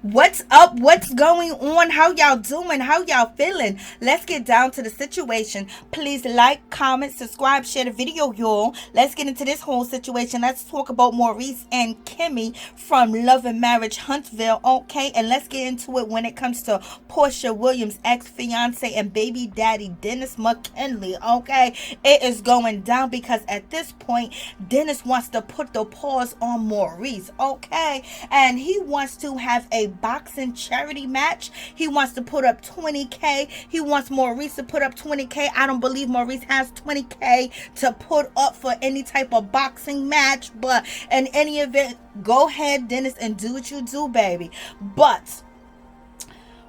What's up? What's going on? How y'all doing? How y'all feeling? Let's get down to the situation. Please like, comment, subscribe, share the video, y'all. Let's get into this whole situation. Let's talk about Maurice and Kimmy from Love and Marriage Huntsville, okay? And let's get into it when it comes to Porsha Williams' ex-fiance and baby daddy Dennis McKinley, okay? It is going down because at this point, Dennis wants to put the pause on Maurice, okay? And he wants to have a boxing charity match. He wants to put up 20K. He wants Maurice to put up 20K. I don't believe Maurice has 20K to put up for any type of boxing match, but in any event, go ahead, Dennis, and do what you do, baby. But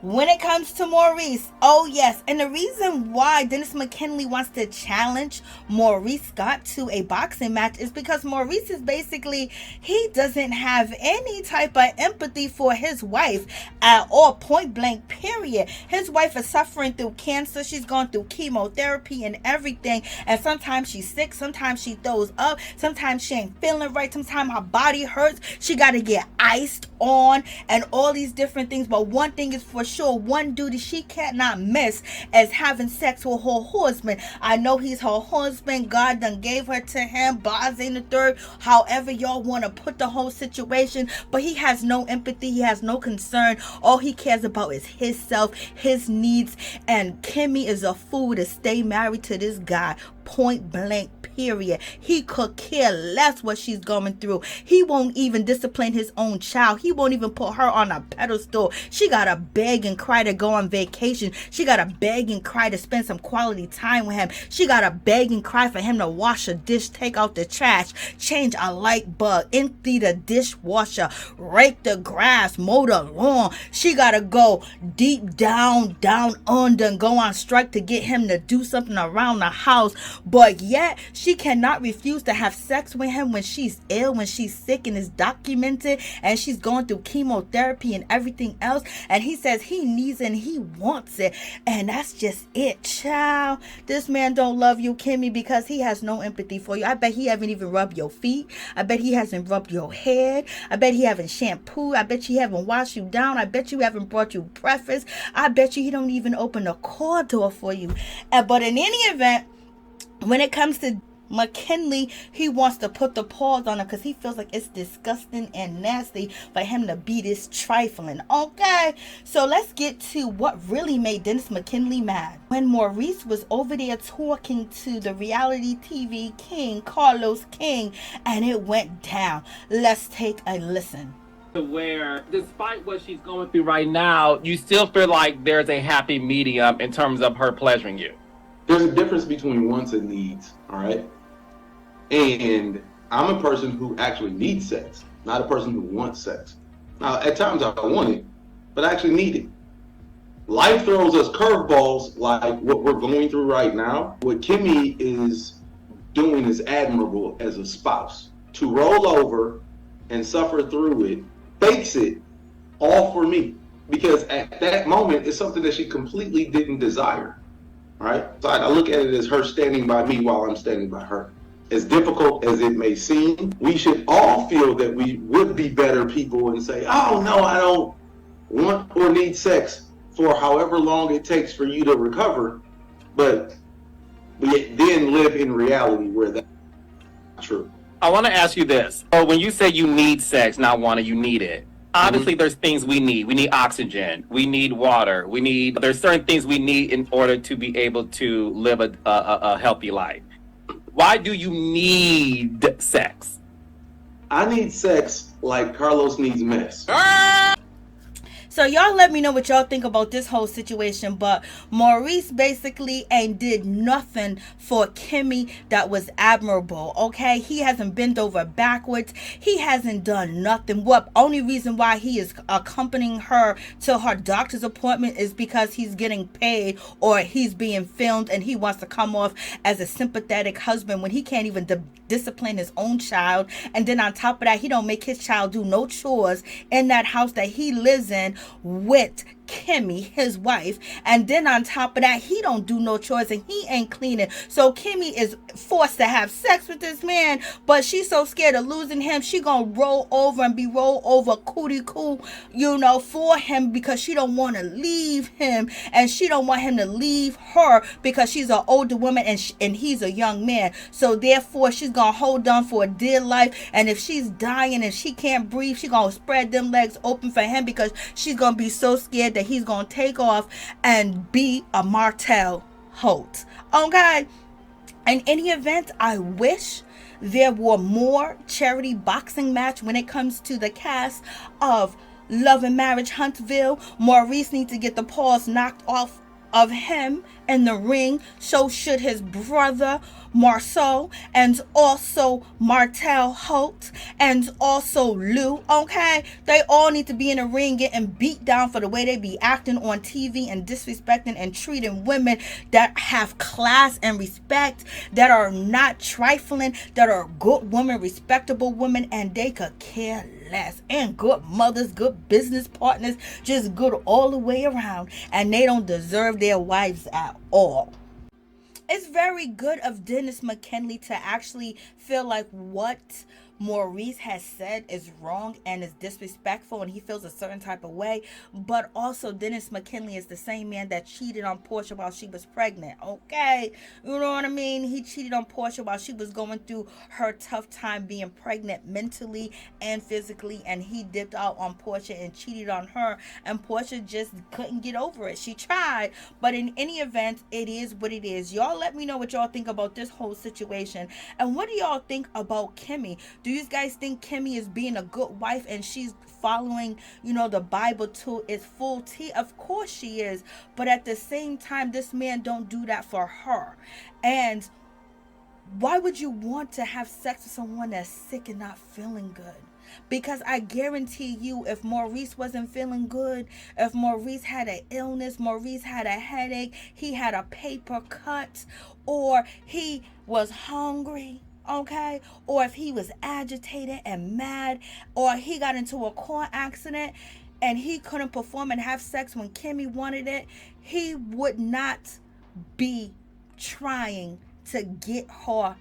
when it comes to Maurice, oh yes, and the reason why Dennis McKinley wants to challenge Maurice Scott to a boxing match is because Maurice is basically, he doesn't have any type of empathy for his wife at all, point blank, period. His wife is suffering through cancer. She's going through chemotherapy and everything, and sometimes she's sick, sometimes she throws up, sometimes she ain't feeling right, sometimes her body hurts, she got to get iced on and all these different things. But one thing is for sure, one duty she cannot miss is having sex with her husband. I know he's her husband, God done gave her to him, Boz in the third, however y'all want to put the whole situation, but he has no empathy, he has no concern. All he cares about is his self, his needs, and Kimmy is a fool to stay married to this guy, point blank, period. He could care less what she's going through. He won't even discipline his own child. He won't even put her on a pedestal. She gotta beg and cry to go on vacation. She gotta beg and cry to spend some quality time with him. She gotta beg and cry for him to wash a dish, take out the trash, change a light bulb, empty the dishwasher, rake the grass, mow the lawn. She gotta go deep down under and go on strike to get him to do something around the house. But yet she cannot refuse to have sex with him when she's ill, when she's sick, and is documented, and she's going through chemotherapy and everything else. And he says he needs it and he wants it, and that's just it, child. This man don't love you, Kimmy, because he has no empathy for you. I bet he haven't even rubbed your feet. I bet he hasn't rubbed your head. I bet he haven't shampooed. I bet you haven't washed you down. I bet you haven't brought you breakfast. I bet you he don't even open the car door for you. But in any event, when it comes to McKinley, he wants to put the pause on her because he feels like it's disgusting and nasty for him to be this trifling. Okay, so let's get to what really made Dennis McKinley mad. When Maurice was over there talking to the reality TV king, Carlos King, and it went down. Let's take a listen. Where, despite what she's going through right now, you still feel like there's a happy medium in terms of her pleasuring you. There's a difference between wants and needs, all right? And I'm a person who actually needs sex, not a person who wants sex. Now, at times I want it, but I actually need it. Life throws us curveballs like what we're going through right now. What Kimmy is doing is admirable as a spouse. To roll over and suffer through it, fakes it, all for me. Because at that moment, it's something that she completely didn't desire. Right? So I look at it as her standing by me while I'm standing by her. As difficult as it may seem, we should all feel that we would be better people and say, oh no, I don't want or need sex for however long it takes for you to recover. But we then live in reality where that's not true. I want to ask you this. So when you say you need sex, not want it, you need it. Obviously, there's things we need. We need oxygen. We need water. There's certain things we need in order to be able to live a healthy life. Why do you need sex? I need sex like Carlos needs mess. So y'all let me know what y'all think about this whole situation. But Maurice basically ain't did nothing for Kimmy that was admirable, okay? He hasn't bent over backwards. He hasn't done nothing. What only reason why he is accompanying her to her doctor's appointment is because he's getting paid or he's being filmed and he wants to come off as a sympathetic husband when he can't even discipline his own child. And then on top of that, he don't make his child do no chores in that house that he lives in with Kimmy, his wife, and then on top of that, he don't do no chores and he ain't cleaning. So Kimmy is forced to have sex with this man, but she's so scared of losing him, she gonna roll over and be rolled over cootie coo, for him, because she don't want to leave him, and she don't want him to leave her because she's an older woman and he's a young man. So therefore, she's gonna hold on for a dear life, and if she's dying and she can't breathe, she gonna spread them legs open for him because she's gonna be so scared that he's gonna take off and be a Martell Holt. Okay? In any event, I wish there were more charity boxing match when it comes to the cast of Love and Marriage Huntsville. Maurice needs to get the paws knocked off of him in the ring. So should his brother Marceau, and also Martell Holt, and also Lou. Okay, they all need to be in the ring getting beat down for the way they be acting on TV and disrespecting and treating women that have class and respect, that are not trifling, that are good women, respectable women, and they could care less, and good mothers, good business partners, just good all the way around, and they don't deserve their wives at all. It's very good of Dennis McKinley to actually feel like what Maurice has said is wrong and is disrespectful, and he feels a certain type of way. But also, Dennis McKinley is the same man that cheated on Porsha while she was pregnant. Okay, you know what I mean? He cheated on Porsha while she was going through her tough time being pregnant mentally and physically, and he dipped out on Porsha and cheated on her, and Porsha just couldn't get over it. She tried, but in any event, it is what it is. Y'all let me know what y'all think about this whole situation, and what do y'all think about Kimmy? Do you guys think Kimmy is being a good wife and she's following, the Bible to its full T? Of course she is. But at the same time, this man don't do that for her. And why would you want to have sex with someone that's sick and not feeling good? Because I guarantee you, if Maurice wasn't feeling good, if Maurice had an illness, Maurice had a headache, he had a paper cut, or he was hungry, okay, or if he was agitated and mad, or he got into a car accident and he couldn't perform and have sex when Kimmy wanted it, he would not be trying to get her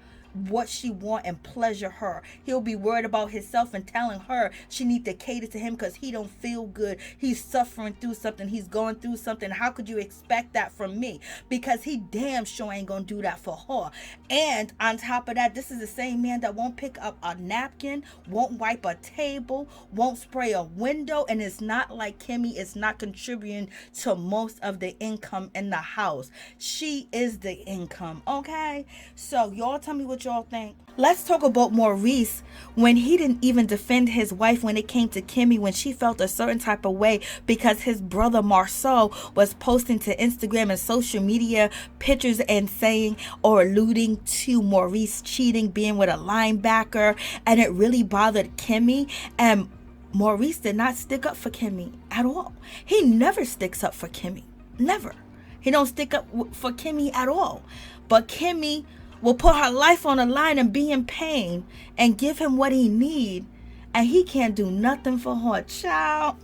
what she want and pleasure her. He'll be worried about himself and telling her she need to cater to him because he don't feel good. He's suffering through something. He's going through something. How could you expect that from me? Because he damn sure ain't gonna do that for her. And on top of that, this is the same man that won't pick up a napkin, won't wipe a table, won't spray a window, and it's not like Kimmy is not contributing to most of the income in the house. She is the income, okay? So y'all tell me what y'all think. Let's talk about Maurice when he didn't even defend his wife when it came to Kimmy, when she felt a certain type of way because his brother Marceau was posting to Instagram and social media pictures and saying or alluding to Maurice cheating, being with a linebacker, and it really bothered Kimmy. And Maurice did not stick up for Kimmy at all. He never sticks up for Kimmy. Never. He don't stick up for Kimmy at all. But Kimmy will put her life on the line and be in pain and give him what he need, and he can't do nothing for her. Child.